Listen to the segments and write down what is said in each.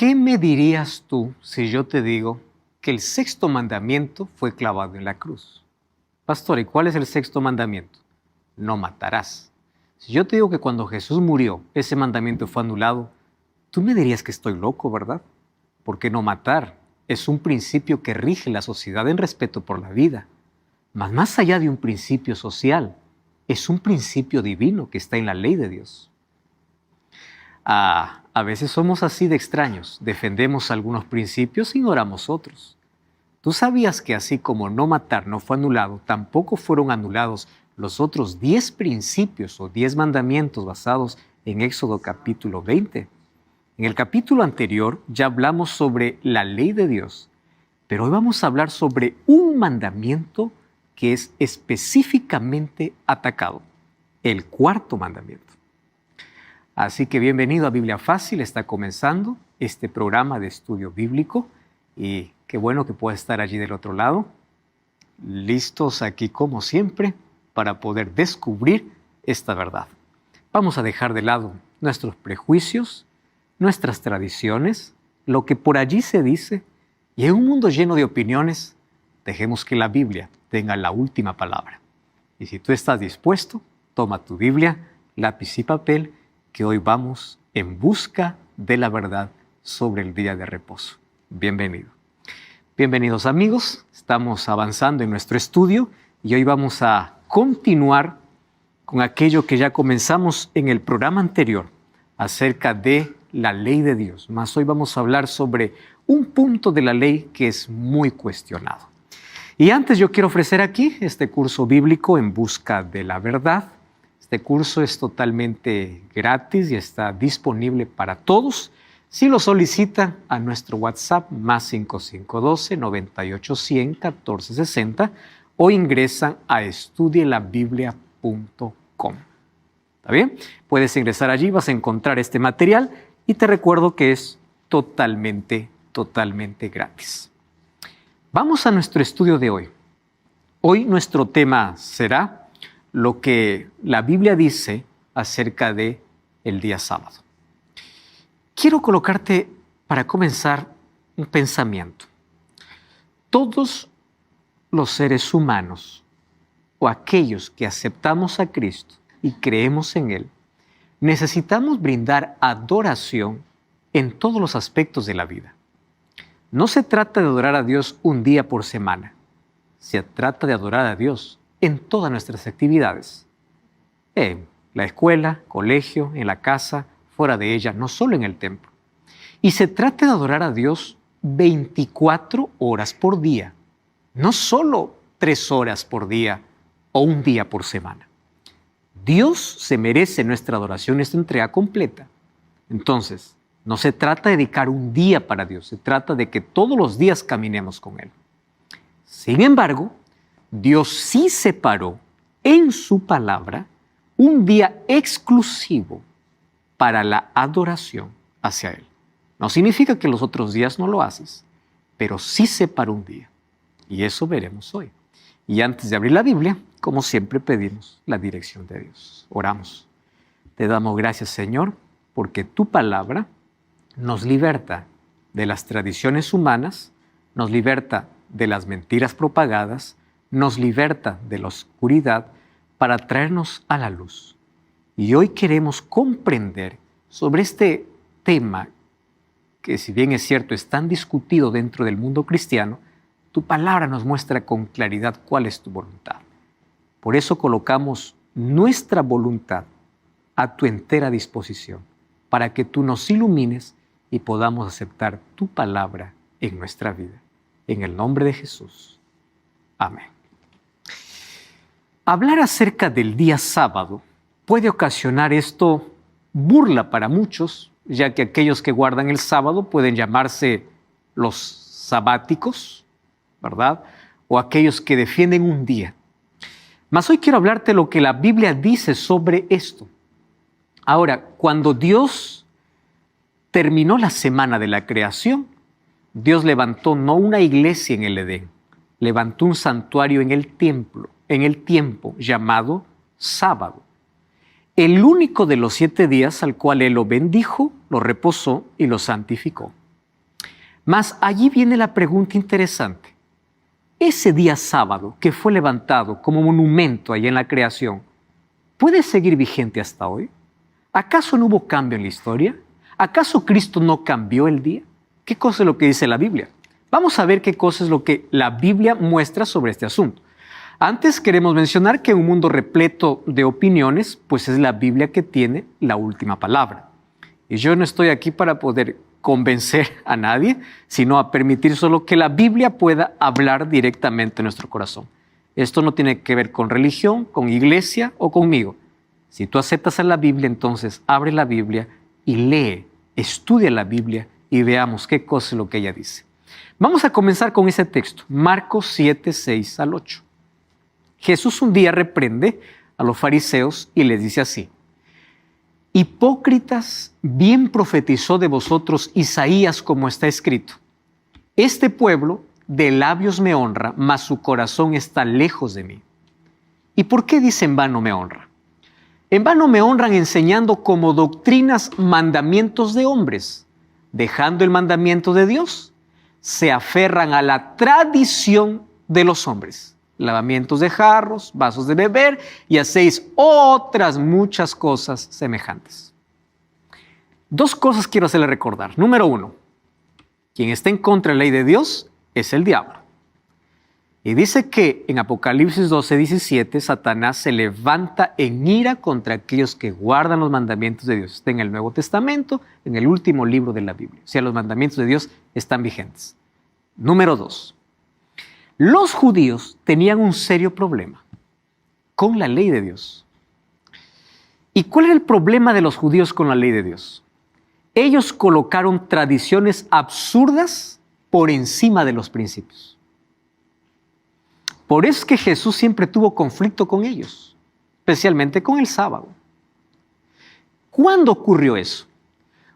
¿Qué me dirías tú si yo te digo que el sexto mandamiento fue clavado en la cruz? Pastor, ¿y cuál es el sexto mandamiento? No matarás. Si yo te digo que cuando Jesús murió, ese mandamiento fue anulado, tú me dirías que estoy loco, ¿verdad? Porque no matar es un principio que rige la sociedad en respeto por la vida. Mas más allá de un principio social, es un principio divino que está en la ley de Dios. A veces somos así de extraños, defendemos algunos principios e ignoramos otros. ¿Tú sabías que así como no matar no fue anulado, tampoco fueron anulados los otros 10 principios o 10 mandamientos basados en Éxodo capítulo 20? En el capítulo anterior ya hablamos sobre la ley de Dios, pero hoy vamos a hablar sobre un mandamiento que es específicamente atacado, el cuarto mandamiento. Así que bienvenido a Biblia Fácil, está comenzando este programa de estudio bíblico y qué bueno que pueda estar allí del otro lado, listos aquí como siempre para poder descubrir esta verdad. Vamos a dejar de lado nuestros prejuicios, nuestras tradiciones, lo que por allí se dice, y en un mundo lleno de opiniones, dejemos que la Biblia tenga la última palabra. Y si tú estás dispuesto, toma tu Biblia, lápiz y papel, que hoy vamos en busca de la verdad sobre el día de reposo. Bienvenido. Bienvenidos amigos, estamos avanzando en nuestro estudio y hoy vamos a continuar con aquello que ya comenzamos en el programa anterior acerca de la ley de Dios. Mas hoy vamos a hablar sobre un punto de la ley que es muy cuestionado. Y antes yo quiero ofrecer aquí este curso bíblico en busca de la verdad. Este curso es totalmente gratis y está disponible para todos. Si lo solicitan a nuestro WhatsApp más 5512-9810-1460 o ingresan a estudielabiblia.com. ¿Está bien? Puedes ingresar allí, vas a encontrar este material y te recuerdo que es totalmente gratis. Vamos a nuestro estudio de hoy. Hoy nuestro tema será lo que la Biblia dice acerca de el día sábado. Quiero colocarte, para comenzar, un pensamiento. Todos los seres humanos, o aquellos que aceptamos a Cristo y creemos en Él, necesitamos brindar adoración en todos los aspectos de la vida. No se trata de adorar a Dios un día por semana. Se trata de adorar a Dios en todas nuestras actividades. En la escuela, colegio, en la casa, fuera de ella, no solo en el templo. Y se trata de adorar a Dios 24 horas por día, no solo 3 horas por día o un día por semana. Dios se merece nuestra adoración, nuestra entrega completa. Entonces, no se trata de dedicar un día para Dios, se trata de que todos los días caminemos con Él. Sin embargo, Dios sí separó en su palabra un día exclusivo para la adoración hacia Él. No significa que los otros días no lo haces, pero sí separó un día. Y eso veremos hoy. Y antes de abrir la Biblia, como siempre pedimos la dirección de Dios. Oramos. Te damos gracias, Señor, porque tu palabra nos liberta de las tradiciones humanas, nos liberta de las mentiras propagadas, nos liberta de la oscuridad para traernos a la luz. Y hoy queremos comprender sobre este tema que, si bien es cierto, es tan discutido dentro del mundo cristiano, tu palabra nos muestra con claridad cuál es tu voluntad. Por eso colocamos nuestra voluntad a tu entera disposición, para que tú nos ilumines y podamos aceptar tu palabra en nuestra vida. En el nombre de Jesús. Amén. Hablar acerca del día sábado puede ocasionar esto burla para muchos, ya que aquellos que guardan el sábado pueden llamarse los sabáticos, ¿verdad? O aquellos que defienden un día. Mas hoy quiero hablarte lo que la Biblia dice sobre esto. Ahora, cuando Dios terminó la semana de la creación, Dios levantó no una iglesia en el Edén, levantó un santuario en el templo, en el tiempo llamado sábado. El único de los 7 días al cual Él lo bendijo, lo reposó y lo santificó. Mas allí viene la pregunta interesante. Ese día sábado que fue levantado como monumento allá en la creación, ¿puede seguir vigente hasta hoy? ¿Acaso no hubo cambio en la historia? ¿Acaso Cristo no cambió el día? ¿Qué cosa es lo que dice la Biblia? Vamos a ver qué cosa es lo que la Biblia muestra sobre este asunto. Antes queremos mencionar que en un mundo repleto de opiniones, pues es la Biblia que tiene la última palabra. Y yo no estoy aquí para poder convencer a nadie, sino a permitir solo que la Biblia pueda hablar directamente en nuestro corazón. Esto no tiene que ver con religión, con iglesia o conmigo. Si tú aceptas a la Biblia, entonces abre la Biblia y lee, estudia la Biblia y veamos qué cosa es lo que ella dice. Vamos a comenzar con ese texto, Marcos 7, 6 al 8. Jesús un día reprende a los fariseos y les dice así: hipócritas, bien profetizó de vosotros Isaías como está escrito. Este pueblo de labios me honra, mas su corazón está lejos de mí. ¿Y por qué dice en vano me honra? En vano me honran enseñando como doctrinas mandamientos de hombres. Dejando el mandamiento de Dios, se aferran a la tradición de los hombres. Lavamientos de jarros, vasos de beber y hacéis otras muchas cosas semejantes. Dos cosas quiero hacerle recordar. Número uno, quien está en contra de la ley de Dios es el diablo. Y dice que en Apocalipsis 12, 17, Satanás se levanta en ira contra aquellos que guardan los mandamientos de Dios. Está en el Nuevo Testamento, en el último libro de la Biblia. O sea, los mandamientos de Dios están vigentes. Número dos, los judíos tenían un serio problema con la ley de Dios. ¿Y cuál era el problema de los judíos con la ley de Dios? Ellos colocaron tradiciones absurdas por encima de los principios. Por eso es que Jesús siempre tuvo conflicto con ellos, especialmente con el sábado. ¿Cuándo ocurrió eso?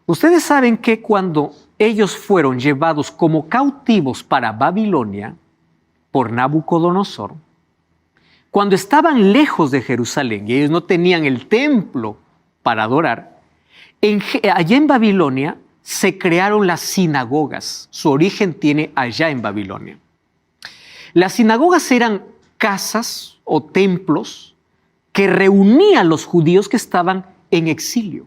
Ustedes saben que cuando ellos fueron llevados como cautivos para Babilonia por Nabucodonosor, cuando estaban lejos de Jerusalén y ellos no tenían el templo para adorar, allá en Babilonia se crearon las sinagogas. Su origen tiene allá en Babilonia. Las sinagogas eran casas o templos que reunían a los judíos que estaban en exilio.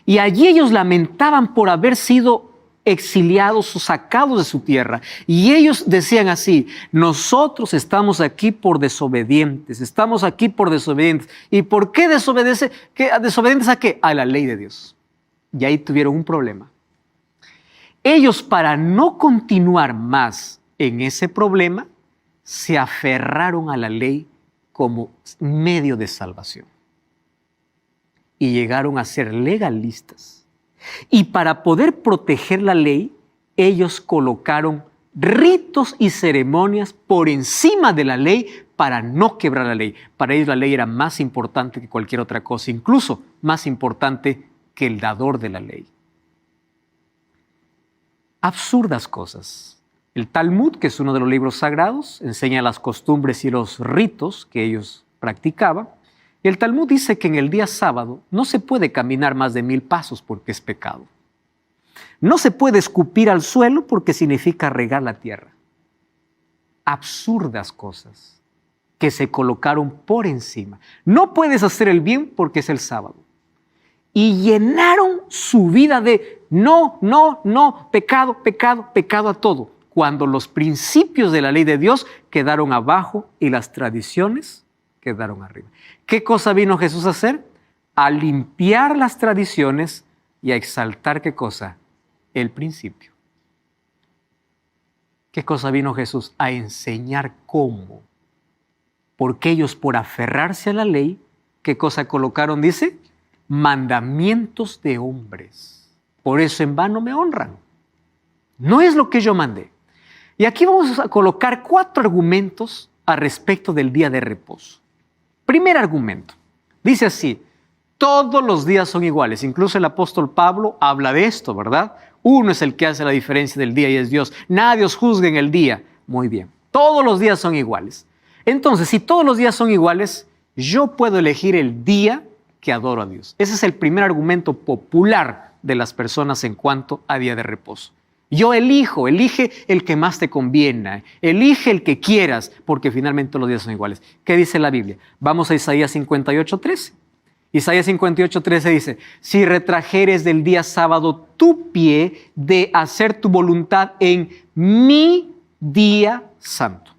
Y allí ellos lamentaban por haber sido exiliados o sacados de su tierra. Y ellos decían así: nosotros estamos aquí por desobedientes, estamos aquí por desobedientes. ¿Y por qué desobedientes a qué? A la ley de Dios. Y ahí tuvieron un problema. Ellos, para no continuar más en ese problema, se aferraron a la ley como medio de salvación. Y llegaron a ser legalistas. Y para poder proteger la ley, ellos colocaron ritos y ceremonias por encima de la ley para no quebrar la ley. Para ellos la ley era más importante que cualquier otra cosa, incluso más importante que el dador de la ley. Absurdas cosas. El Talmud, que es uno de los libros sagrados, enseña las costumbres y los ritos que ellos practicaban. Y el Talmud dice que en el día sábado no se puede caminar más de 1000 pasos porque es pecado. No se puede escupir al suelo porque significa regar la tierra. Absurdas cosas que se colocaron por encima. No puedes hacer el bien porque es el sábado. Y llenaron su vida de no, pecado, pecado, pecado a todo, cuando los principios de la ley de Dios quedaron abajo y las tradiciones quedaron arriba. ¿Qué cosa vino Jesús a hacer? A limpiar las tradiciones y a exaltar, ¿qué cosa? El principio. ¿Qué cosa vino Jesús? A enseñar cómo. Porque ellos, por aferrarse a la ley, ¿qué cosa colocaron? Dice, mandamientos de hombres. Por eso en vano me honran. No es lo que yo mandé. Y aquí vamos a colocar 4 argumentos al respecto del día de reposo. Primer argumento, dice así: todos los días son iguales. Incluso el apóstol Pablo habla de esto, ¿verdad? Uno es el que hace la diferencia del día y es Dios. Nadie os juzgue en el día. Muy bien, todos los días son iguales. Entonces, si todos los días son iguales, yo puedo elegir el día que adoro a Dios. Ese es el primer argumento popular de las personas en cuanto a día de reposo. Yo elijo, elige el que más te conviene, elige el que quieras, porque finalmente todos los días son iguales. ¿Qué dice la Biblia? Vamos a Isaías 58:13. Isaías 58:13 dice, si retrajeres del día sábado tu pie de hacer tu voluntad en mi día santo.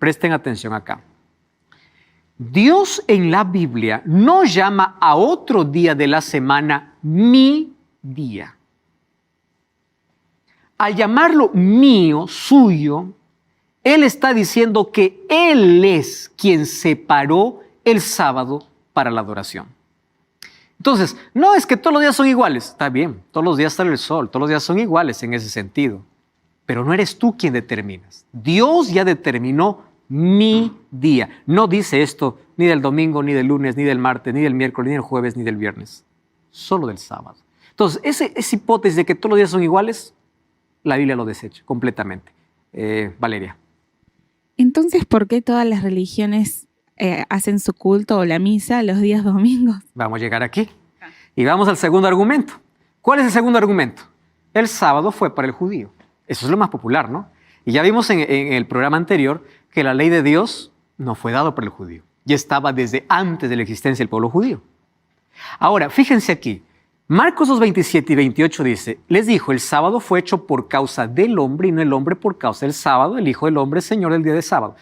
Presten atención acá. Dios en la Biblia no llama a otro día de la semana mi día. Al llamarlo mío, suyo, Él está diciendo que Él es quien separó el sábado para la adoración. Entonces, no es que todos los días son iguales. Está bien, todos los días sale el sol, todos los días son iguales en ese sentido. Pero no eres tú quien determinas. Dios ya determinó mi día. No dice esto ni del domingo, ni del lunes, ni del martes, ni del miércoles, ni del jueves, ni del viernes. Solo del sábado. Entonces, esa hipótesis de que todos los días son iguales, la Biblia lo desecha completamente. Valeria. Entonces, ¿por qué todas las religiones hacen su culto o la misa los días domingos? Vamos a llegar aquí. Y vamos al segundo argumento. ¿Cuál es el segundo argumento? El sábado fue para el judío. Eso es lo más popular, ¿no? Y ya vimos en el programa anterior que la ley de Dios no fue dada por el judío. Ya estaba desde antes de la existencia del pueblo judío. Ahora, fíjense aquí. Marcos 2:27 y 28 dice, les dijo, el sábado fue hecho por causa del hombre y no el hombre por causa del sábado. El Hijo del Hombre es Señor del día de sábado.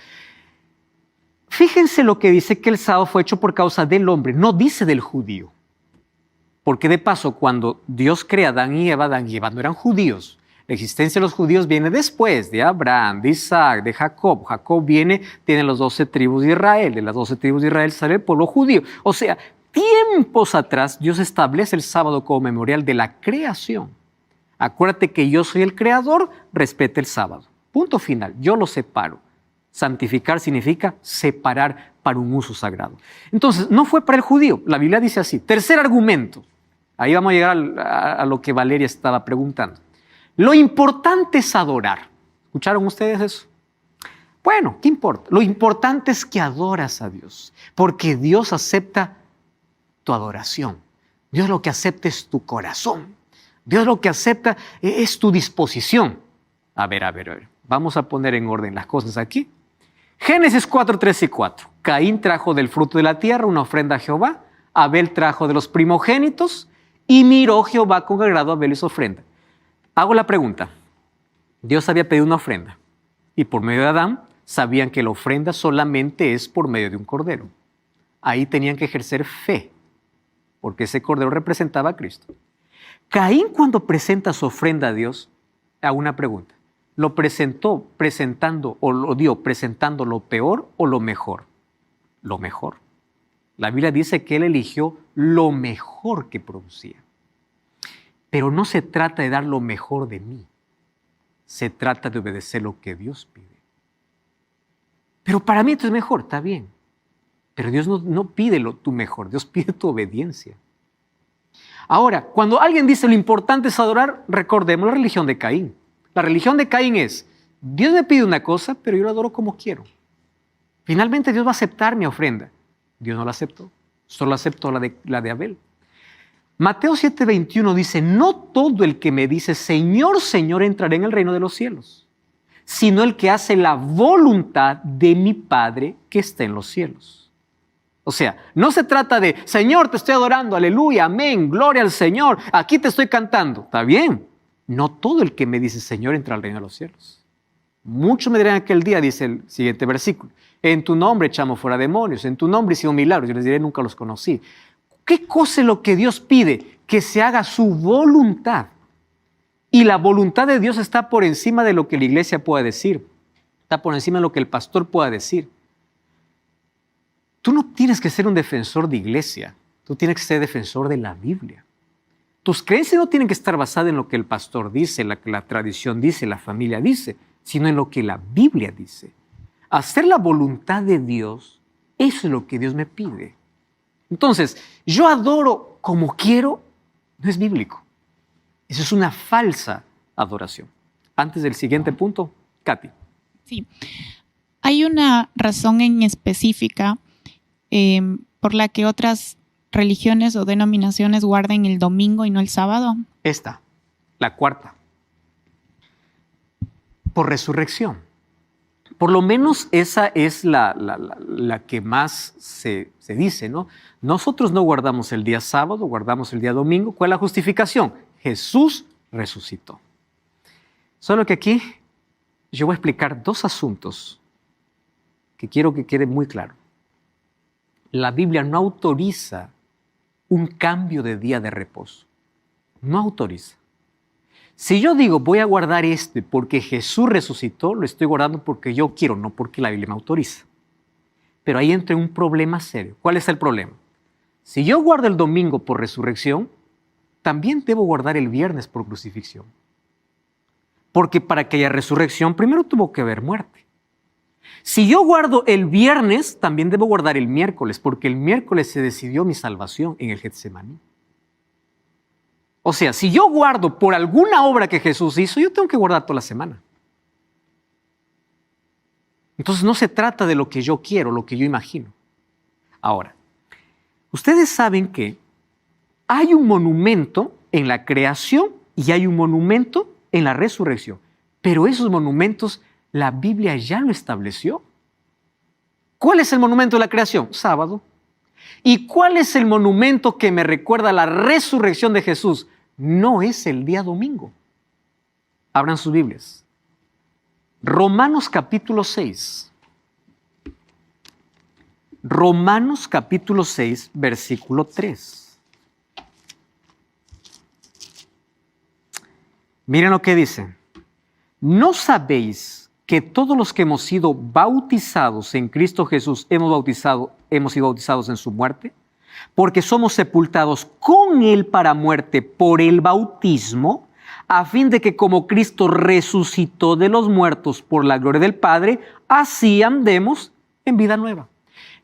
Fíjense lo que dice que el sábado fue hecho por causa del hombre, no dice del judío. Porque de paso, cuando Dios crea a Adán y Eva no eran judíos. La existencia de los judíos viene después de Abraham, de Isaac, de Jacob. Jacob tiene las 12 tribus de Israel. De las 12 tribus de Israel sale el pueblo judío. O sea, tiempos atrás Dios establece el sábado como memorial de la creación. Acuérdate que yo soy el creador, respeta el sábado. Punto final, yo lo separo. Santificar significa separar para un uso sagrado. Entonces, no fue para el judío. La Biblia dice así. Tercer argumento. Ahí vamos a llegar a lo que Valeria estaba preguntando. Lo importante es adorar. ¿Escucharon ustedes eso? Bueno, ¿qué importa? Lo importante es que adoras a Dios, porque Dios acepta tu adoración. Dios lo que acepta es tu corazón. Dios lo que acepta es tu disposición. A ver. Vamos a poner en orden las cosas aquí. Génesis 4:3 y 4. Caín trajo del fruto de la tierra una ofrenda a Jehová. Abel trajo de los primogénitos y miró Jehová con agrado a Abel y su ofrenda. Hago la pregunta. Dios había pedido una ofrenda y por medio de Adán sabían que la ofrenda solamente es por medio de un cordero. Ahí tenían que ejercer fe, porque ese cordero representaba a Cristo. Caín, cuando presenta su ofrenda a Dios, hago una pregunta. ¿Lo presentó presentando o lo dio presentando lo peor o lo mejor? Lo mejor. La Biblia dice que él eligió lo mejor que producía. Pero no se trata de dar lo mejor de mí. Se trata de obedecer lo que Dios pide. Pero para mí esto es mejor, está bien. Pero Dios no pide tu mejor, Dios pide tu obediencia. Ahora, cuando alguien dice lo importante es adorar, recordemos la religión de Caín. La religión de Caín es, Dios me pide una cosa, pero yo la adoro como quiero. Finalmente Dios va a aceptar mi ofrenda. Dios no la aceptó, solo aceptó la de Abel. Mateo 7:21 dice, no todo el que me dice, Señor, Señor, entrará en el reino de los cielos, sino el que hace la voluntad de mi Padre que está en los cielos. O sea, no se trata de, Señor, te estoy adorando, aleluya, amén, gloria al Señor, aquí te estoy cantando. Está bien, no todo el que me dice, Señor, entra al reino de los cielos. Muchos me dirán aquel día, dice el siguiente versículo, en tu nombre echamos fuera demonios, en tu nombre hicimos milagros. Yo les diré, nunca los conocí. ¿Qué cosa es lo que Dios pide? Que se haga su voluntad. Y la voluntad de Dios está por encima de lo que la iglesia pueda decir. Está por encima de lo que el pastor pueda decir. Tú no tienes que ser un defensor de iglesia. Tú tienes que ser defensor de la Biblia. Tus creencias no tienen que estar basadas en lo que el pastor dice, la tradición dice, la familia dice, sino en lo que la Biblia dice. Hacer la voluntad de Dios, eso es lo que Dios me pide. Entonces, yo adoro como quiero, no es bíblico. Eso es una falsa adoración. Antes del siguiente punto, Katy. Sí. ¿Hay una razón en específica por la que otras religiones o denominaciones guarden el domingo y no el sábado? Esta, la cuarta. Por resurrección. Por lo menos esa es la que más se dice, ¿no? Nosotros no guardamos el día sábado, guardamos el día domingo. ¿Cuál es la justificación? Jesús resucitó. Solo que aquí yo voy a explicar dos asuntos que quiero que quede muy claro. La Biblia no autoriza un cambio de día de reposo. No autoriza. Si yo digo voy a guardar este porque Jesús resucitó, lo estoy guardando porque yo quiero, no porque la Biblia me autoriza. Pero ahí entra un problema serio. ¿Cuál es el problema? Si yo guardo el domingo por resurrección, también debo guardar el viernes por crucifixión. Porque para que haya resurrección, primero tuvo que haber muerte. Si yo guardo el viernes, también debo guardar el miércoles, porque el miércoles se decidió mi salvación en el Getsemaní. O sea, si yo guardo por alguna obra que Jesús hizo, yo tengo que guardar toda la semana. Entonces no se trata de lo que yo quiero, lo que yo imagino. Ahora, ustedes saben que hay un monumento en la creación y hay un monumento en la resurrección. Pero esos monumentos la Biblia ya lo estableció. ¿Cuál es el monumento de la creación? Sábado. ¿Y cuál es el monumento que me recuerda la resurrección de Jesús? No es el día domingo. Abran sus Biblias. Romanos capítulo 6. Romanos capítulo 6, versículo 3. Miren lo que dice. ¿No sabéis que todos los que hemos sido bautizados en Cristo Jesús hemos sido bautizados en su muerte? Porque somos sepultados con Él para muerte por el bautismo, a fin de que como Cristo resucitó de los muertos por la gloria del Padre, así andemos en vida nueva.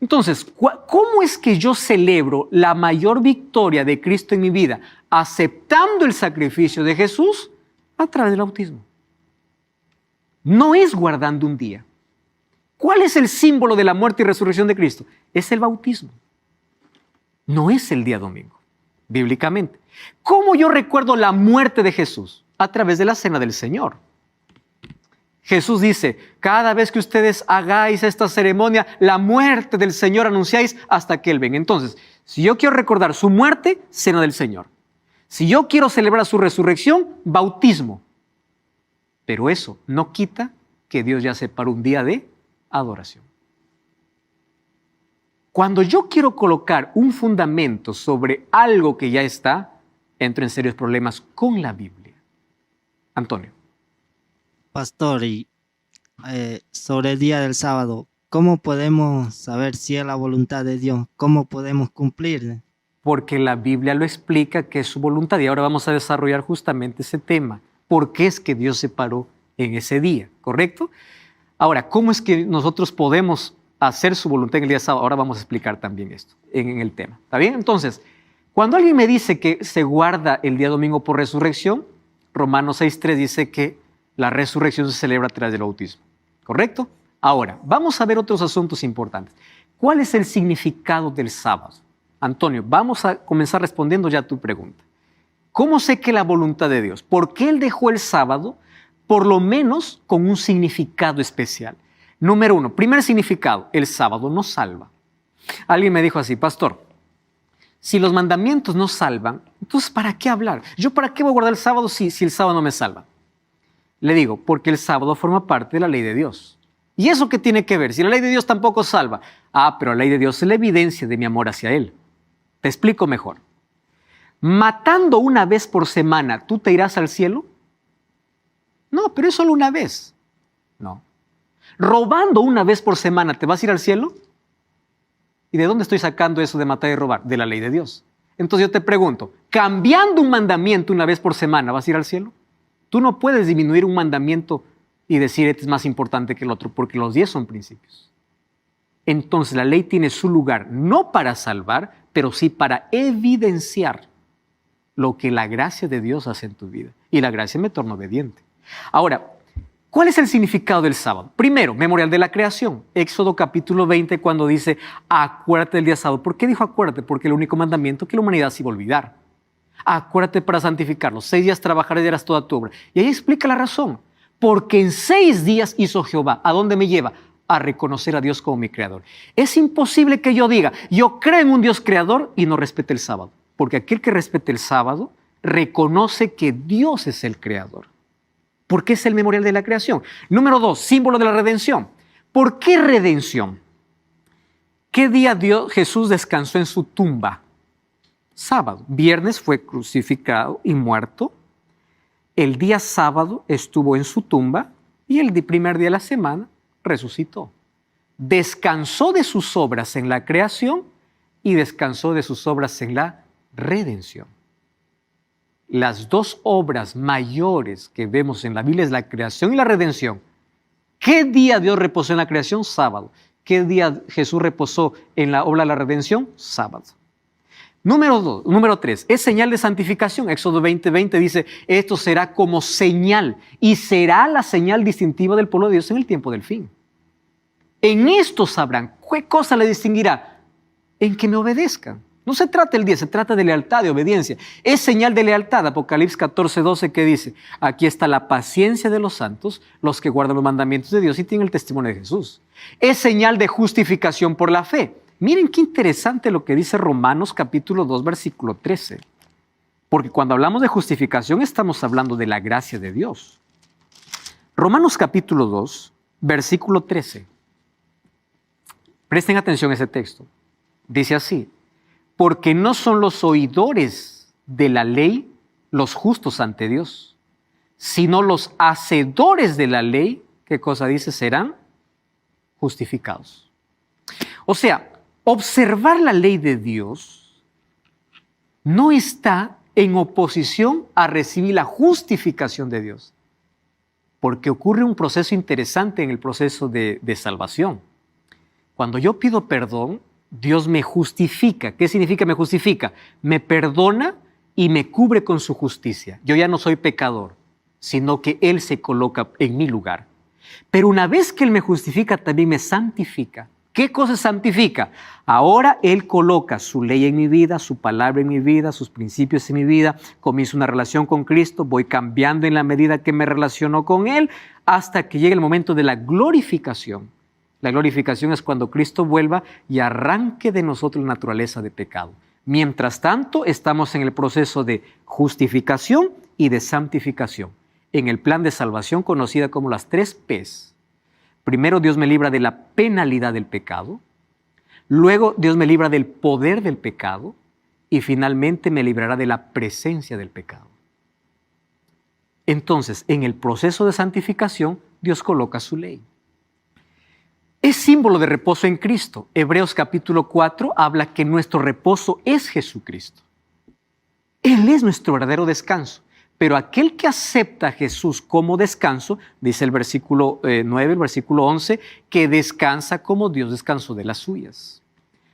Entonces, ¿cómo es que yo celebro la mayor victoria de Cristo en mi vida? Aceptando el sacrificio de Jesús a través del bautismo. No es guardando un día. ¿Cuál es el símbolo de la muerte y resurrección de Cristo? Es el bautismo. No es el día domingo, bíblicamente. ¿Cómo yo recuerdo la muerte de Jesús? A través de la cena del Señor. Jesús dice, cada vez que ustedes hagáis esta ceremonia, la muerte del Señor anunciáis hasta que Él venga. Entonces, si yo quiero recordar su muerte, cena del Señor. Si yo quiero celebrar su resurrección, bautismo. Pero eso no quita que Dios ya separó un día de adoración. Cuando yo quiero colocar un fundamento sobre algo que ya está, entro en serios problemas con la Biblia. Antonio. Pastor, y sobre el día del sábado, ¿cómo podemos saber si es la voluntad de Dios? ¿Cómo podemos cumplir? Porque la Biblia lo explica que es su voluntad y ahora vamos a desarrollar justamente ese tema. ¿Por qué es que Dios se paró en ese día? ¿Correcto? Ahora, ¿cómo es que nosotros podemos hacer su voluntad en el día sábado? Ahora vamos a explicar también esto en el tema. ¿Está bien? Entonces, cuando alguien me dice que se guarda el día domingo por resurrección, Romanos 6.3 dice que la resurrección se celebra a través del bautismo. ¿Correcto? Ahora, vamos a ver otros asuntos importantes. ¿Cuál es el significado del sábado? Antonio, vamos a comenzar respondiendo ya a tu pregunta. ¿Cómo sé que la voluntad de Dios? ¿Por qué Él dejó el sábado? Por lo menos con un significado especial. Número 1, primer significado, el sábado nos salva. Alguien me dijo así, pastor, si los mandamientos no salvan, entonces ¿para qué hablar? ¿Yo para qué voy a guardar el sábado si el sábado no me salva? Le digo, porque el sábado forma parte de la ley de Dios. ¿Y eso qué tiene que ver? Si la ley de Dios tampoco salva. Pero la ley de Dios es la evidencia de mi amor hacia Él. Te explico mejor. Matando una vez por semana, ¿tú te irás al cielo? No, pero es solo una vez. No. Robando una vez por semana, ¿te vas a ir al cielo? ¿Y de dónde estoy sacando eso de matar y robar? De la ley de Dios. Entonces yo te pregunto, cambiando un mandamiento una vez por semana, ¿vas a ir al cielo? Tú no puedes disminuir un mandamiento y decir este es más importante que el otro, porque los 10 son principios. Entonces la ley tiene su lugar, no para salvar, pero sí para evidenciar lo que la gracia de Dios hace en tu vida. Y la gracia me torna obediente. Ahora, ¿cuál es el significado del sábado? Primero, memorial de la creación. Éxodo capítulo 20, cuando dice, acuérdate del día sábado. ¿Por qué dijo acuérdate? Porque el único mandamiento que la humanidad se iba a olvidar. Acuérdate para santificarlo. 6 días trabajarás y harás toda tu obra. Y ahí explica la razón. Porque en 6 días hizo Jehová. ¿A dónde me lleva? A reconocer a Dios como mi creador. Es imposible que yo diga, yo creo en un Dios creador y no respete el sábado. Porque aquel que respete el sábado reconoce que Dios es el creador. Porque es el memorial de la creación. Número 2, símbolo de la redención. ¿Por qué redención? ¿Qué día Jesús descansó en su tumba? Sábado. Viernes fue crucificado y muerto. El día sábado estuvo en su tumba y el primer día de la semana resucitó. Descansó de sus obras en la creación y descansó de sus obras en la redención. Las 2 obras mayores que vemos en la Biblia es la creación y la redención. ¿Qué día Dios reposó en la creación? Sábado. ¿Qué día Jesús reposó en la obra de la redención? Sábado. Número 3, es señal de santificación. Éxodo 20:20 dice, esto será como señal y será la señal distintiva del pueblo de Dios en el tiempo del fin. En esto sabrán. ¿Qué cosa le distinguirá? En que me obedezcan. No se trata del día, se trata de lealtad, de obediencia. Es señal de lealtad. Apocalipsis 14:12 que dice, aquí está la paciencia de los santos, los que guardan los mandamientos de Dios y tienen el testimonio de Jesús. Es señal de justificación por la fe. Miren qué interesante lo que dice Romanos capítulo 2, versículo 13. Porque cuando hablamos de justificación estamos hablando de la gracia de Dios. Romanos capítulo 2, versículo 13. Presten atención a ese texto. Dice así, porque no son los oidores de la ley los justos ante Dios, sino los hacedores de la ley, ¿qué cosa dice? Serán justificados. O sea, observar la ley de Dios no está en oposición a recibir la justificación de Dios, porque ocurre un proceso interesante en el proceso de salvación. Cuando yo pido perdón, Dios me justifica. ¿Qué significa me justifica? Me perdona y me cubre con su justicia. Yo ya no soy pecador, sino que Él se coloca en mi lugar. Pero una vez que Él me justifica, también me santifica. ¿Qué cosa santifica? Ahora Él coloca su ley en mi vida, su palabra en mi vida, sus principios en mi vida, comienzo una relación con Cristo, voy cambiando en la medida que me relaciono con Él, hasta que llegue el momento de la glorificación. La glorificación es cuando Cristo vuelva y arranque de nosotros la naturaleza de pecado. Mientras tanto, estamos en el proceso de justificación y de santificación, en el plan de salvación conocida como las 3 P's. Primero, Dios me libra de la penalidad del pecado. Luego, Dios me libra del poder del pecado. Y finalmente, me librará de la presencia del pecado. Entonces, en el proceso de santificación, Dios coloca su ley. Es símbolo de reposo en Cristo. Hebreos capítulo 4 habla que nuestro reposo es Jesucristo. Él es nuestro verdadero descanso. Pero aquel que acepta a Jesús como descanso, dice el versículo 9, el versículo 11, que descansa como Dios descansó de las suyas.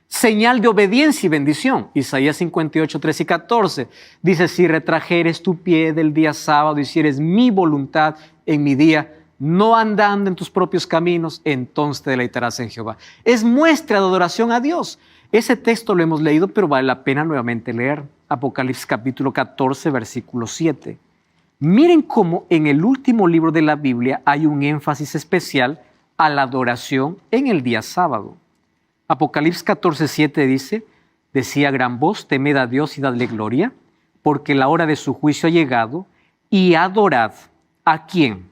Señal de obediencia y bendición. Isaías 58, 13 y 14. Dice, si retrajeres tu pie del día sábado y hicieres mi voluntad en mi día, no andando en tus propios caminos, entonces te deleitarás en Jehová. Es muestra de adoración a Dios. Ese texto lo hemos leído, pero vale la pena nuevamente leer. Apocalipsis capítulo 14, versículo 7. Miren cómo en el último libro de la Biblia hay un énfasis especial a la adoración en el día sábado. Apocalipsis 14, 7 dice, decía a gran voz, temed a Dios y dadle gloria, porque la hora de su juicio ha llegado, y adorad ¿a quién?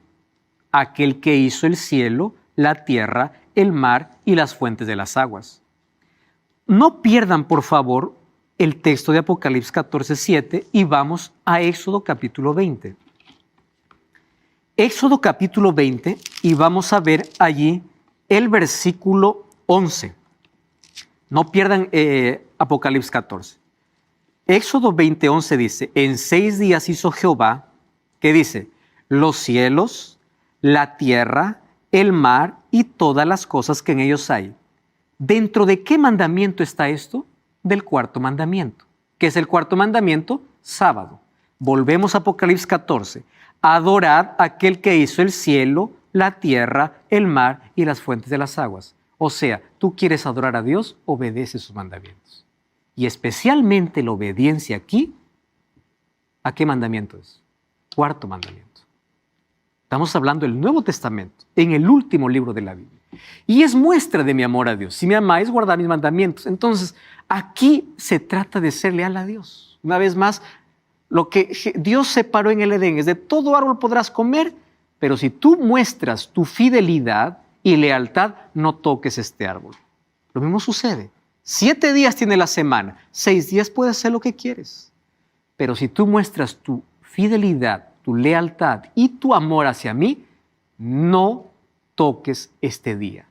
Aquel que hizo el cielo, la tierra, el mar y las fuentes de las aguas. No pierdan, por favor, el texto de Apocalipsis 14, 7 y vamos a Éxodo capítulo 20. Éxodo capítulo 20 y vamos a ver allí el versículo 11. No pierdan Apocalipsis 14. Éxodo 20, 11 dice, en 6 días hizo Jehová, ¿qué dice? Los cielos, la tierra, el mar y todas las cosas que en ellos hay. ¿Dentro de qué mandamiento está esto? Del cuarto mandamiento. ¿Qué es el cuarto mandamiento? Sábado. Volvemos a Apocalipsis 14. Adorad a aquel que hizo el cielo, la tierra, el mar y las fuentes de las aguas. O sea, tú quieres adorar a Dios, obedece sus mandamientos. Y especialmente la obediencia aquí, ¿a qué mandamiento es? Cuarto mandamiento. Estamos hablando del Nuevo Testamento, en el último libro de la Biblia. Y es muestra de mi amor a Dios. Si me amáis, guardad mis mandamientos. Entonces, aquí se trata de ser leal a Dios. Una vez más, lo que Dios separó en el Edén es: de todo árbol podrás comer, pero si tú muestras tu fidelidad y lealtad, no toques este árbol. Lo mismo sucede. 7 días tiene la semana, 6 días puedes hacer lo que quieres. Pero si tú muestras tu fidelidad, tu lealtad y tu amor hacia mí, no toques este día.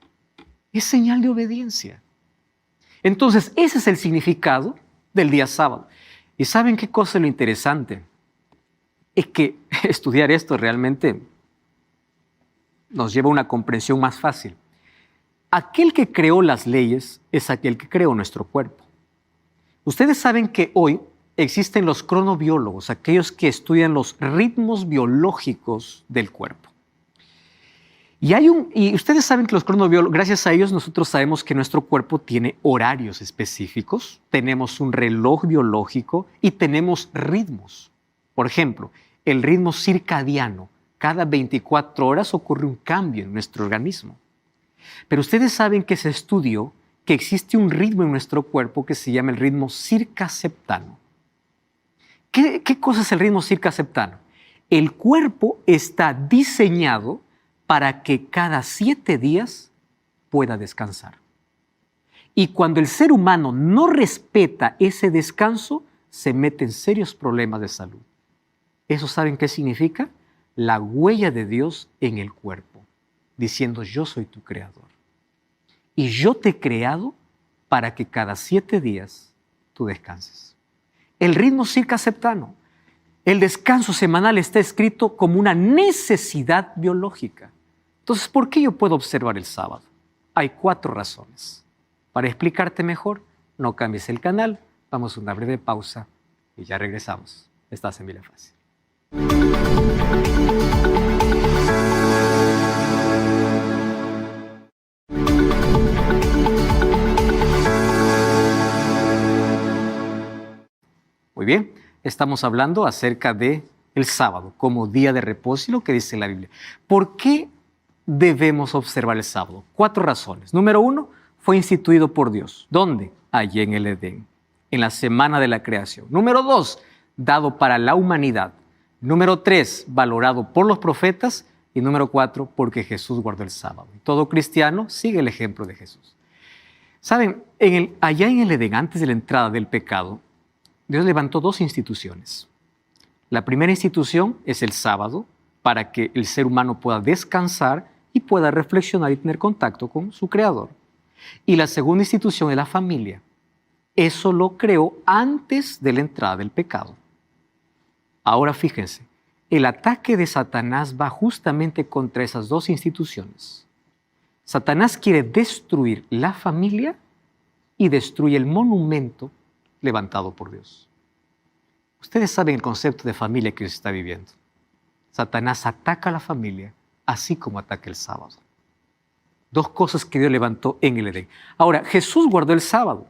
Es señal de obediencia. Entonces, ese es el significado del día sábado. ¿Y saben qué cosa es lo interesante? Es que estudiar esto realmente nos lleva a una comprensión más fácil. Aquel que creó las leyes es aquel que creó nuestro cuerpo. Ustedes saben que hoy existen los cronobiólogos, aquellos que estudian los ritmos biológicos del cuerpo. Y ustedes saben que los cronobiólogos, gracias a ellos, nosotros sabemos que nuestro cuerpo tiene horarios específicos, tenemos un reloj biológico y tenemos ritmos. Por ejemplo, el ritmo circadiano. Cada 24 horas ocurre un cambio en nuestro organismo. Pero ustedes saben que se estudió que existe un ritmo en nuestro cuerpo que se llama el ritmo circaseptano. ¿Qué cosa es el ritmo circaseptano? El cuerpo está diseñado para que cada 7 días pueda descansar. Y cuando el ser humano no respeta ese descanso, se mete en serios problemas de salud. ¿Eso saben qué significa? La huella de Dios en el cuerpo, diciendo: yo soy tu creador. Y yo te he creado para que cada 7 días tú descanses. El ritmo circaseptano, el descanso semanal, está escrito como una necesidad biológica. Entonces, ¿por qué yo puedo observar el sábado? Hay 4 razones. Para explicarte mejor, no cambies el canal, vamos a una breve pausa y ya regresamos. Estás en Biblia Fácil. Muy bien, estamos hablando acerca de el sábado como día de reposo y lo que dice la Biblia. ¿Por qué debemos observar el sábado? 4 razones. Número 1, fue instituido por Dios. ¿Dónde? Allí en el Edén, en la semana de la creación. Número 2, dado para la humanidad. Número 3, valorado por los profetas. Y número 4, porque Jesús guardó el sábado. Todo cristiano sigue el ejemplo de Jesús. Saben, allá en el Edén, antes de la entrada del pecado, Dios levantó 2 instituciones. La primera institución es el sábado, para que el ser humano pueda descansar y pueda reflexionar y tener contacto con su Creador. Y la segunda institución es la familia. Eso lo creó antes de la entrada del pecado. Ahora fíjense, el ataque de Satanás va justamente contra esas 2 instituciones. Satanás quiere destruir la familia y destruye el monumento levantado por Dios. Ustedes saben el concepto de familia que se está viviendo. Satanás ataca a la familia, así como ataca el sábado. 2 cosas que Dios levantó en el Edén. Ahora, Jesús guardó el sábado.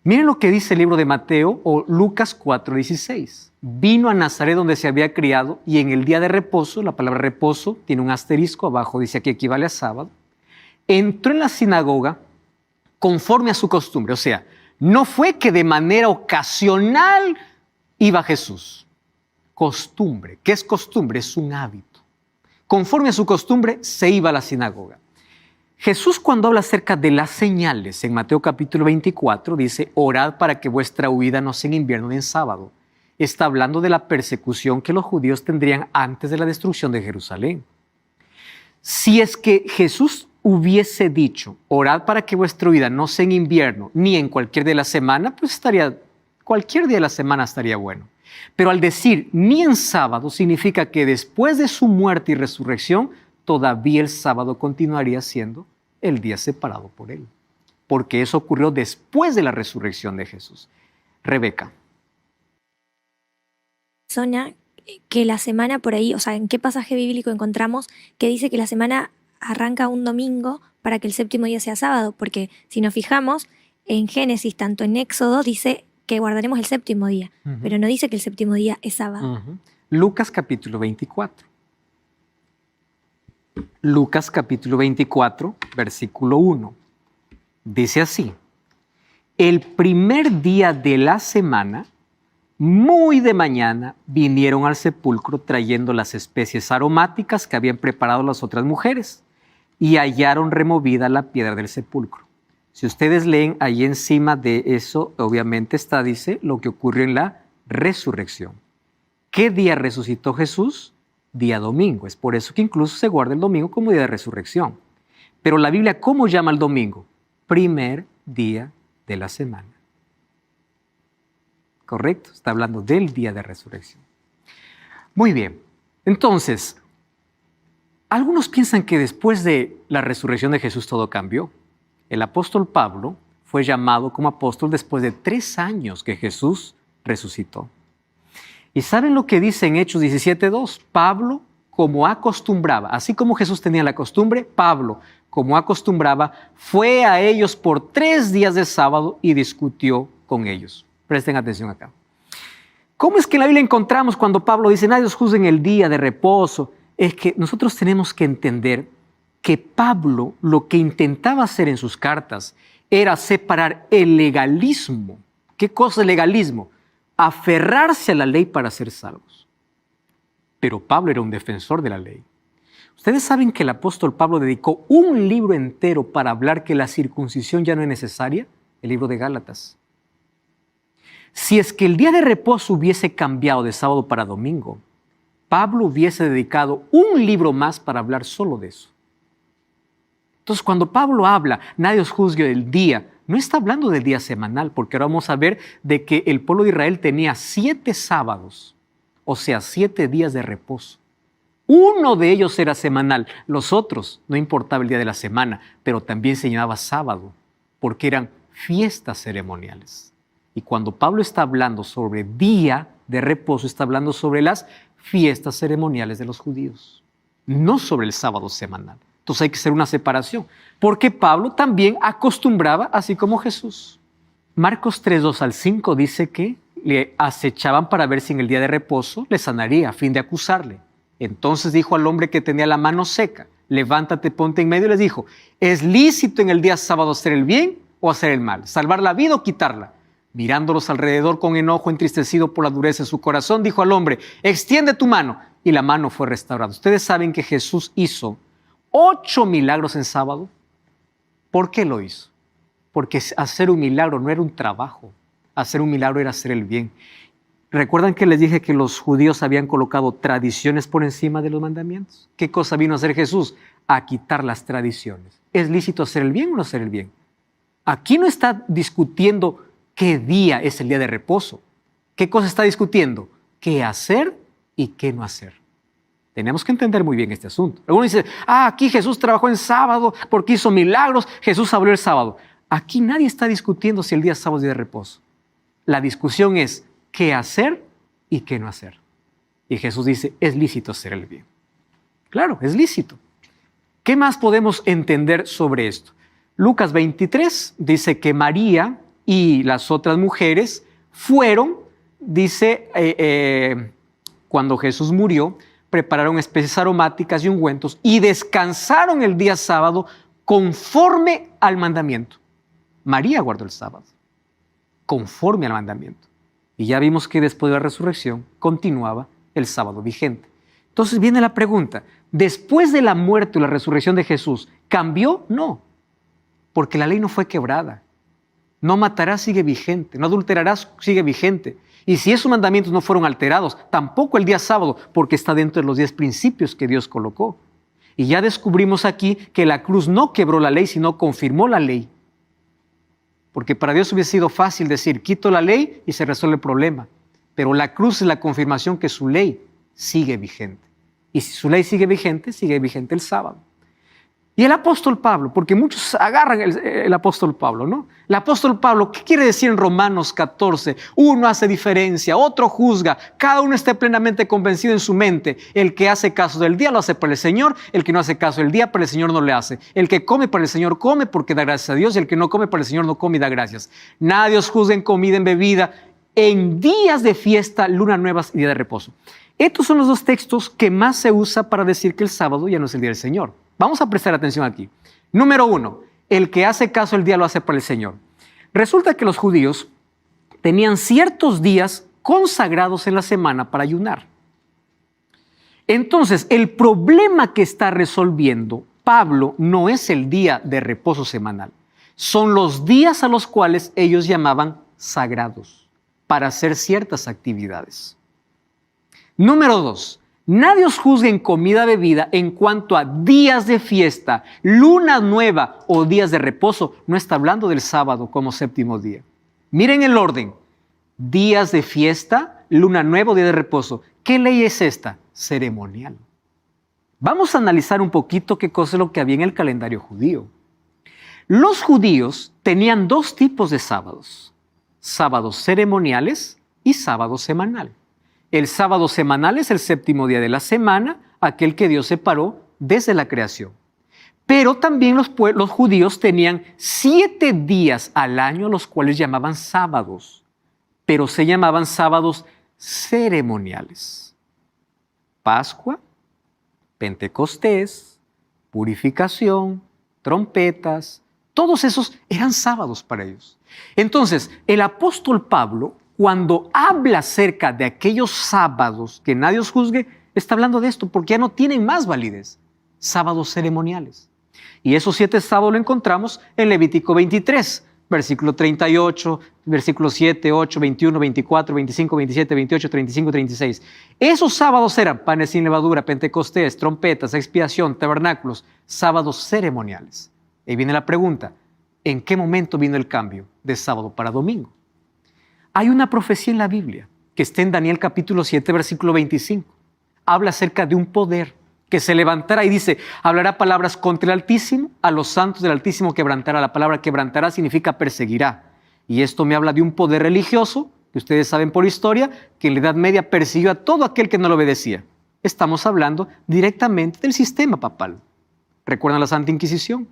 Miren lo que dice el libro de Mateo o Lucas 4:16. Vino a Nazaret donde se había criado y en el día de reposo, la palabra reposo tiene un asterisco abajo, dice aquí equivale a sábado, entró en la sinagoga conforme a su costumbre. O sea, no fue que de manera ocasional iba Jesús. Costumbre. ¿Qué es costumbre? Es un hábito. Conforme a su costumbre se iba a la sinagoga. Jesús, cuando habla acerca de las señales en Mateo capítulo 24, dice: orad para que vuestra huida no sea en invierno ni en sábado. Está hablando de la persecución que los judíos tendrían antes de la destrucción de Jerusalén. Si es que Jesús hubiese dicho: orad para que vuestra huida no sea en invierno ni en cualquier día de la semana, pues cualquier día de la semana estaría bueno. Pero al decir ni en sábado, significa que después de su muerte y resurrección, todavía el sábado continuaría siendo el día separado por él. Porque eso ocurrió después de la resurrección de Jesús. Rebeca. Zona que la semana por ahí, o sea, ¿en qué pasaje bíblico encontramos que dice que la semana arranca un domingo para que el séptimo día sea sábado? Porque si nos fijamos, en Génesis, tanto en Éxodo, dice que guardaremos el séptimo día, pero no dice que el séptimo día es sábado. Lucas capítulo 24. Lucas capítulo 24, versículo 1. Dice así: el primer día de la semana, muy de mañana, vinieron al sepulcro trayendo las especies aromáticas que habían preparado las otras mujeres y hallaron removida la piedra del sepulcro. Si ustedes leen ahí encima de eso, obviamente dice lo que ocurrió en la resurrección. ¿Qué día resucitó Jesús? Día domingo. Es por eso que incluso se guarda el domingo como día de resurrección. Pero la Biblia, ¿cómo llama el domingo? Primer día de la semana. ¿Correcto? Está hablando del día de resurrección. Muy bien. Entonces, algunos piensan que después de la resurrección de Jesús todo cambió. El apóstol Pablo fue llamado como apóstol después de 3 años que Jesús resucitó. ¿Y saben lo que dice en Hechos 17:2? Pablo, como acostumbraba, así como Jesús tenía la costumbre, Pablo, como acostumbraba, fue a ellos por 3 días de sábado y discutió con ellos. Presten atención acá. ¿Cómo es que en la Biblia encontramos cuando Pablo dice, nadie os juzgue en el día de reposo? Es que nosotros tenemos que entender que Pablo lo que intentaba hacer en sus cartas era separar el legalismo. ¿Qué cosa es legalismo? Aferrarse a la ley para ser salvos. Pero Pablo era un defensor de la ley. Ustedes saben que el apóstol Pablo dedicó un libro entero para hablar que la circuncisión ya no es necesaria, el libro de Gálatas. Si es que el día de reposo hubiese cambiado de sábado para domingo, Pablo hubiese dedicado un libro más para hablar solo de eso. Entonces, cuando Pablo habla, nadie os juzgue del día, no está hablando del día semanal, porque ahora vamos a ver de que el pueblo de Israel tenía 7 sábados, o sea, 7 días de reposo. Uno de ellos era semanal, los otros no importaba el día de la semana, pero también se llamaba sábado, porque eran fiestas ceremoniales. Y cuando Pablo está hablando sobre día de reposo, está hablando sobre las fiestas ceremoniales de los judíos, no sobre el sábado semanal. Entonces hay que hacer una separación, porque Pablo también acostumbraba así como Jesús. Marcos 3:2-5 dice que le acechaban para ver si en el día de reposo le sanaría a fin de acusarle. Entonces dijo al hombre que tenía la mano seca, levántate, ponte en medio, y les dijo, ¿es lícito en el día sábado hacer el bien o hacer el mal? ¿Salvar la vida o quitarla? Mirándolos alrededor con enojo, entristecido por la dureza de su corazón, dijo al hombre, extiende tu mano. Y la mano fue restaurada. Ustedes saben que Jesús hizo 8 milagros en sábado. ¿Por qué lo hizo? Porque hacer un milagro no era un trabajo. Hacer un milagro era hacer el bien. ¿Recuerdan que les dije que los judíos habían colocado tradiciones por encima de los mandamientos? ¿Qué cosa vino a hacer Jesús? A quitar las tradiciones. ¿Es lícito hacer el bien o no hacer el bien? Aquí no está discutiendo qué día es el día de reposo. ¿Qué cosa está discutiendo? ¿Qué hacer y qué no hacer? Tenemos que entender muy bien este asunto. Algunos dicen, aquí Jesús trabajó en sábado porque hizo milagros, Jesús abrió el sábado. Aquí nadie está discutiendo si el día sábado es día de reposo. La discusión es qué hacer y qué no hacer. Y Jesús dice, es lícito hacer el bien. Claro, es lícito. ¿Qué más podemos entender sobre esto? Lucas 23 dice que María y las otras mujeres fueron, dice, cuando Jesús murió, prepararon especies aromáticas y ungüentos y descansaron el día sábado conforme al mandamiento. María guardó el sábado, conforme al mandamiento. Y ya vimos que después de la resurrección continuaba el sábado vigente. Entonces viene la pregunta, ¿después de la muerte o la resurrección de Jesús, cambió? No, porque la ley no fue quebrada. No matarás sigue vigente, no adulterarás sigue vigente. Y si esos mandamientos no fueron alterados, tampoco el día sábado, porque está dentro de los 10 principios que Dios colocó. Y ya descubrimos aquí que la cruz no quebró la ley, sino confirmó la ley. Porque para Dios hubiese sido fácil decir, quito la ley y se resuelve el problema. Pero la cruz es la confirmación que su ley sigue vigente. Y si su ley sigue vigente el sábado. Y el apóstol Pablo, porque muchos agarran el apóstol Pablo, ¿no? El apóstol Pablo, ¿qué quiere decir en Romanos 14? Uno hace diferencia, otro juzga, cada uno está plenamente convencido en su mente. El que hace caso del día lo hace para el Señor, el que no hace caso del día para el Señor no le hace. El que come para el Señor come porque da gracias a Dios, y el que no come para el Señor no come y da gracias. Nadie os juzgue en comida, en bebida, en días de fiesta, lunas nuevas y día de reposo. Estos son los 2 textos que más se usa para decir que el sábado ya no es el día del Señor. Vamos a prestar atención aquí. Número 1, el que hace caso el día lo hace para el Señor. Resulta que los judíos tenían ciertos días consagrados en la semana para ayunar. Entonces, el problema que está resolviendo Pablo no es el día de reposo semanal. Son los días a los cuales ellos llamaban sagrados para hacer ciertas actividades. Número 2, nadie os juzgue en comida bebida en cuanto a días de fiesta, luna nueva o días de reposo. No está hablando del sábado como séptimo día. Miren el orden. Días de fiesta, luna nueva o día de reposo. ¿Qué ley es esta? Ceremonial. Vamos a analizar un poquito qué cosa es lo que había en el calendario judío. Los judíos tenían dos tipos de sábados. Sábados ceremoniales y sábado semanal. El sábado semanal es el séptimo día de la semana, aquel que Dios separó desde la creación. Pero también los judíos tenían 7 días al año, los cuales llamaban sábados, pero se llamaban sábados ceremoniales. Pascua, Pentecostés, Purificación, trompetas, todos esos eran sábados para ellos. Entonces, el apóstol Pablo, cuando habla acerca de aquellos sábados que nadie os juzgue, está hablando de esto porque ya no tienen más validez. Sábados ceremoniales. Y esos 7 sábados lo encontramos en Levítico 23, versículo 38, versículos 7, 8, 21, 24, 25, 27, 28, 35, 36. Esos sábados eran panes sin levadura, Pentecostés, trompetas, expiación, tabernáculos, sábados ceremoniales. Y viene la pregunta, ¿en qué momento vino el cambio de sábado para domingo? Hay una profecía en la Biblia que está en Daniel capítulo 7, versículo 25. Habla acerca de un poder que se levantará y dice, hablará palabras contra el Altísimo, a los santos del Altísimo quebrantará. La palabra quebrantará significa perseguirá. Y esto me habla de un poder religioso, que ustedes saben por historia, que en la Edad Media persiguió a todo aquel que no lo obedecía. Estamos hablando directamente del sistema papal. ¿Recuerdan la Santa Inquisición?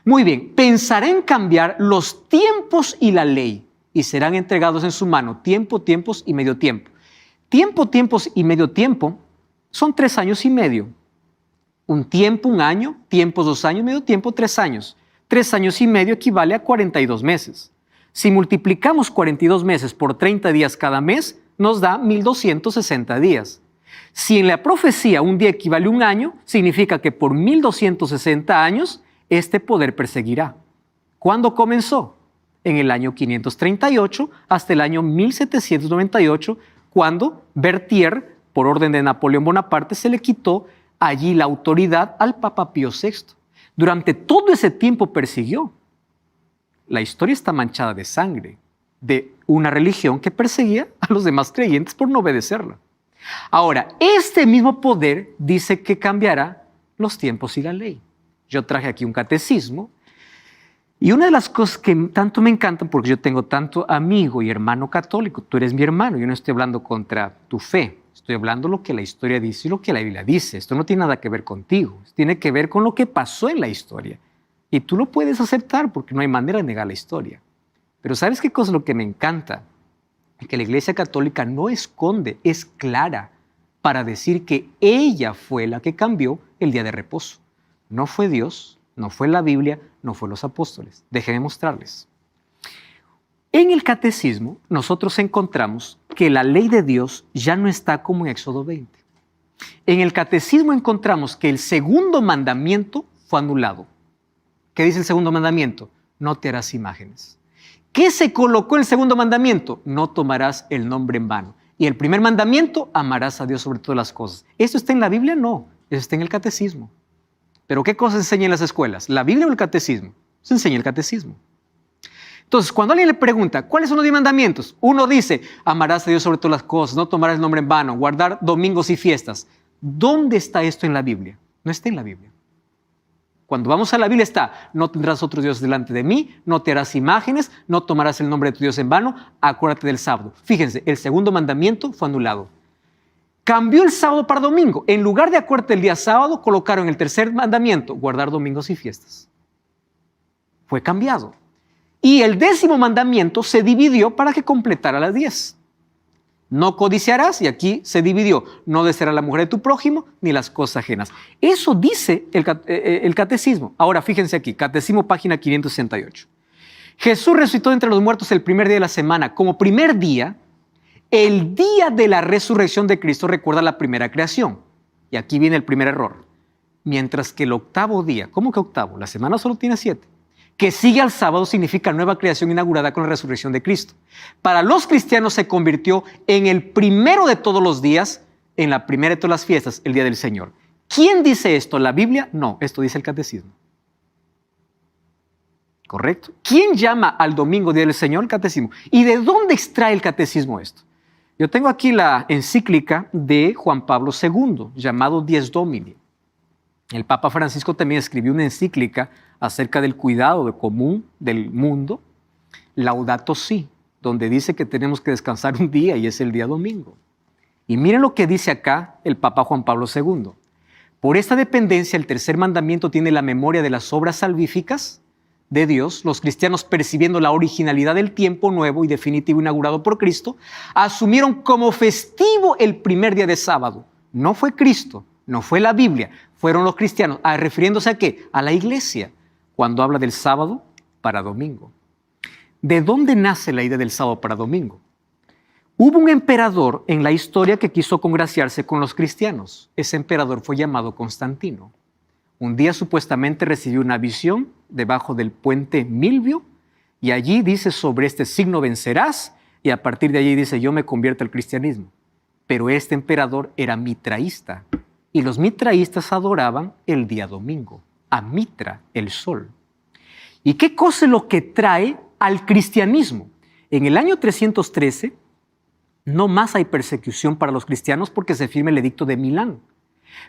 Muy bien, pensará en cambiar los tiempos y la ley, y serán entregados en su mano tiempo, tiempos y medio tiempo. Tiempo, tiempos y medio tiempo son 3 años y medio. Un tiempo, un año, tiempos 2 años, medio tiempo 3 años. 3 años y medio equivale a 42 meses. Si multiplicamos 42 meses por 30 días cada mes, nos da 1260 días. Si en la profecía un día equivale a un año, significa que por 1260 años este poder perseguirá. ¿Cuándo comenzó? En el año 538 hasta el año 1798, cuando Berthier, por orden de Napoleón Bonaparte, se le quitó allí la autoridad al Papa Pío VI. Durante todo ese tiempo persiguió. La historia está manchada de sangre, de una religión que perseguía a los demás creyentes por no obedecerla. Ahora, este mismo poder dice que cambiará los tiempos y la ley. Yo traje aquí un catecismo. Y una de las cosas que tanto me encantan, porque yo tengo tanto amigo y hermano católico, tú eres mi hermano, yo no estoy hablando contra tu fe, estoy hablando lo que la historia dice y lo que la Biblia dice. Esto no tiene nada que ver contigo, tiene que ver con lo que pasó en la historia. Y tú lo puedes aceptar porque no hay manera de negar la historia. Pero ¿sabes qué cosa es lo que me encanta? Que la Iglesia Católica no esconde, es clara para decir que ella fue la que cambió el día de reposo. No fue Dios, no fue la Biblia, no fue los apóstoles. Déjenme mostrarles. En el catecismo nosotros encontramos que la ley de Dios ya no está como en Éxodo 20. En el catecismo encontramos que el segundo mandamiento fue anulado. ¿Qué dice el segundo mandamiento? No te harás imágenes. ¿Qué se colocó en el segundo mandamiento? No tomarás el nombre en vano. Y el primer mandamiento, amarás a Dios sobre todas las cosas. ¿Esto está en la Biblia? No, eso está en el catecismo. ¿Pero qué cosas se enseñan en las escuelas? ¿La Biblia o el catecismo? Se enseña el catecismo. Entonces, cuando alguien le pregunta, ¿cuáles son los 10 mandamientos? Uno dice, amarás a Dios sobre todas las cosas, no tomarás el nombre en vano, guardar domingos y fiestas. ¿Dónde está esto en la Biblia? No está en la Biblia. Cuando vamos a la Biblia está, no tendrás otros dioses delante de mí, no te harás imágenes, no tomarás el nombre de tu Dios en vano, acuérdate del sábado. Fíjense, el segundo mandamiento fue anulado. Cambió el sábado para domingo. En lugar de acuérdate del día sábado, colocaron el tercer mandamiento, guardar domingos y fiestas. Fue cambiado. Y el 10º mandamiento se dividió para que completara las 10. No codiciarás, y aquí se dividió. No desearás la mujer de tu prójimo, ni las cosas ajenas. Eso dice el catecismo. Ahora, fíjense aquí, catecismo página 568. Jesús resucitó entre los muertos el primer día de la semana. Como primer día, el día de la resurrección de Cristo recuerda la primera creación. Y aquí viene el primer error. Mientras que el octavo día, ¿cómo que octavo? La semana solo tiene 7. Que sigue al sábado significa nueva creación inaugurada con la resurrección de Cristo. Para los cristianos se convirtió en el primero de todos los días, en la primera de todas las fiestas, el día del Señor. ¿Quién dice esto? ¿La Biblia? No, esto dice el catecismo. ¿Correcto? ¿Quién llama al domingo día del Señor? El catecismo. ¿Y de dónde extrae el catecismo esto? Yo tengo aquí la encíclica de Juan Pablo II, llamado Dies Domini. El Papa Francisco también escribió una encíclica acerca del cuidado común del mundo, Laudato Si, donde dice que tenemos que descansar un día y es el día domingo. Y miren lo que dice acá el Papa Juan Pablo II. Por esta dependencia, el tercer mandamiento tiene la memoria de las obras salvíficas de Dios. Los cristianos, percibiendo la originalidad del tiempo nuevo y definitivo inaugurado por Cristo, asumieron como festivo el primer día de sábado. No fue Cristo, no fue la Biblia, fueron los cristianos. ¿Refiriéndose a qué? A la iglesia, cuando habla del sábado para domingo. ¿De dónde nace la idea del sábado para domingo? Hubo un emperador en la historia que quiso congraciarse con los cristianos. Ese emperador fue llamado Constantino. Un día supuestamente recibió una visión debajo del puente Milvio y allí dice: sobre este signo vencerás, y a partir de allí dice: yo me convierto al cristianismo. Pero este emperador era mitraísta y los mitraístas adoraban el día domingo, a Mitra, el sol. ¿Y qué cosa es lo que trae al cristianismo? En el año 313 no más hay persecución para los cristianos porque se firma el edicto de Milán.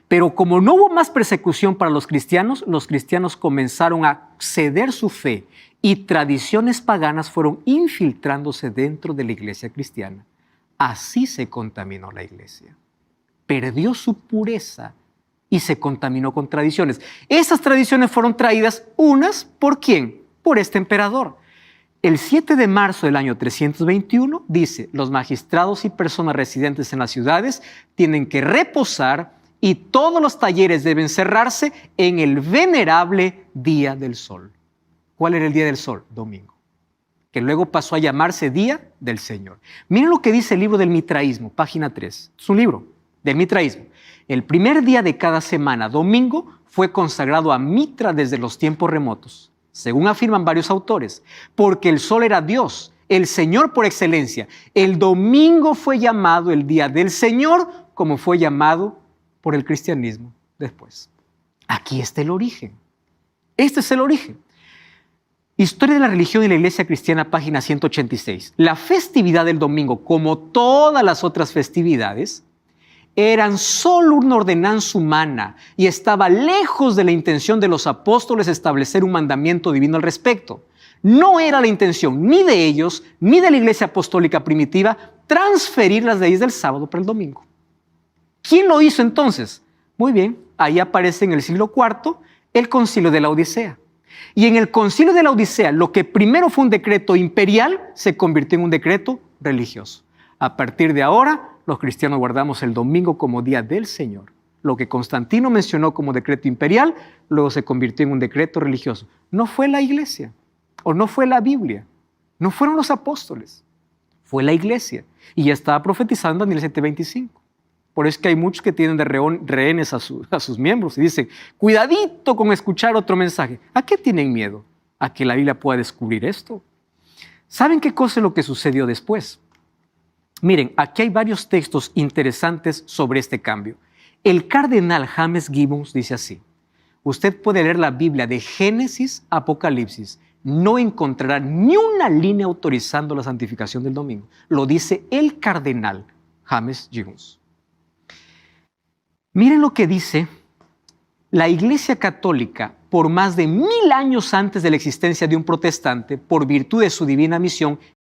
Pero como no hubo más persecución para los cristianos comenzaron a ceder su fe y tradiciones paganas fueron infiltrándose dentro de la iglesia cristiana. Así se contaminó la iglesia. Perdió su pureza y se contaminó con tradiciones. Esas tradiciones fueron traídas unas ¿por quién? Por este emperador. El 7 de marzo del año 321 dice: los magistrados y personas residentes en las ciudades tienen que reposar y todos los talleres deben cerrarse en el venerable Día del Sol. ¿Cuál era el Día del Sol? Domingo. Que luego pasó a llamarse Día del Señor. Miren lo que dice el libro del mitraísmo, página 3. Es un libro del mitraísmo. El primer día de cada semana, domingo, fue consagrado a Mitra desde los tiempos remotos, según afirman varios autores, porque el sol era Dios, el Señor por excelencia. El domingo fue llamado el Día del Señor, como fue llamado por el cristianismo después. Aquí está el origen. Este es el origen. Historia de la religión y la iglesia cristiana, página 186. La festividad del domingo, como todas las otras festividades, eran solo una ordenanza humana y estaba lejos de la intención de los apóstoles establecer un mandamiento divino al respecto. No era la intención ni de ellos, ni de la iglesia apostólica primitiva, transferir las leyes del sábado para el domingo. ¿Quién lo hizo entonces? Muy bien, ahí aparece en el siglo IV el Concilio de la Odisea. Y en el Concilio de la Odisea, lo que primero fue un decreto imperial se convirtió en un decreto religioso. A partir de ahora, los cristianos guardamos el domingo como Día del Señor. Lo que Constantino mencionó como decreto imperial, luego se convirtió en un decreto religioso. No fue la iglesia, o no fue la Biblia, no fueron los apóstoles, fue la iglesia. Y ya estaba profetizando en Daniel 7:25. Por eso es que hay muchos que tienen de rehenes a sus miembros y dicen: cuidadito con escuchar otro mensaje. ¿A qué tienen miedo? ¿A que la Biblia pueda descubrir esto? ¿Saben qué cosa es lo que sucedió después? Miren, aquí hay varios textos interesantes sobre este cambio. El cardenal James Gibbons dice así: usted puede leer la Biblia de Génesis a Apocalipsis, no encontrará ni una línea autorizando la santificación del domingo. Lo dice el cardenal James Gibbons. Miren lo que dice la Iglesia Católica por más de 1000 años antes de la existencia de un protestante, por virtud de su divina misión,